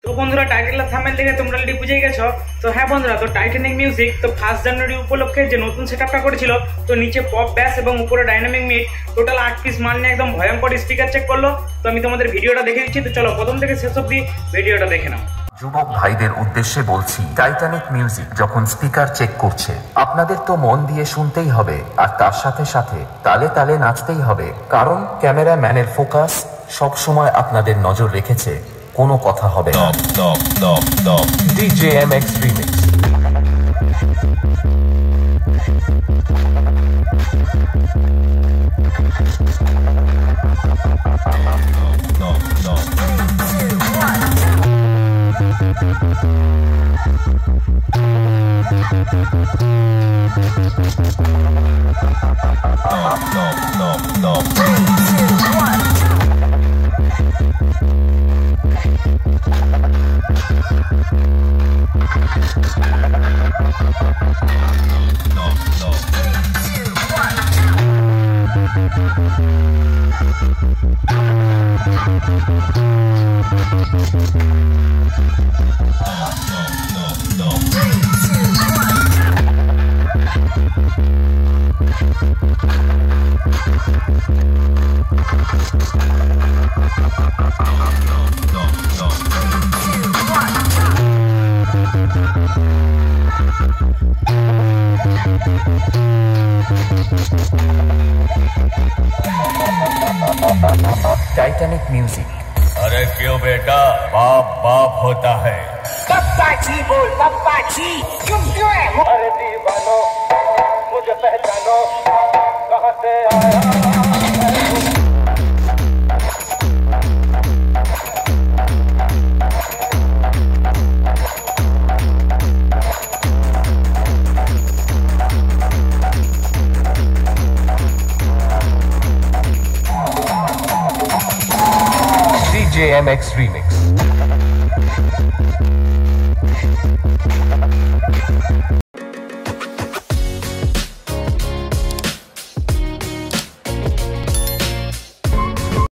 তো বন্ধুরা টাইটেল আর থাম্বনেল দেখে তোমরা অলরেডি বুঝেই গেছো। তো হ্যাঁ বন্ধুরা, তো টাইটানিক মিউজিক তো 1 জানুয়ারি উপলক্ষে যে নতুন সেটআপটা করেছিল, তো নিচে পপ ব্যাস এবং উপরে ডাইনামিক মিড টোটাল 8 পিস মাল নিয়ে একদম ভয়ঙ্কর স্পিকার চেক করলো। তো আমি তোমাদের ভিডিওটা দেখে দিচ্ছি, তো চলো প্রথম থেকে শেষ অবধি ভিডিওটা দেখে নাও। যুবক ভাইদের উদ্দেশ্যে বলছি, টাইটানিক মিউজিক যখন স্পিকার চেক করছে, আপনাদের তো মন দিয়ে শুনতেই হবে, আর তার সাথে সাথে তালে তালে নাচতেই হবে, কারণ ক্যামেরাম্যানের ফোকাস সব সময় আপনাদের নজর রেখেছে, কোনো কথা হবে না। DJMX remix. Titanic music. अरे क्यों बेटा, बाप बाप होता है। पप्पा जी बोल, पप्पा जी चुप क्यों है? अरे दीवानो मुझे पहचानो, कहाँ से आया DJMX remix।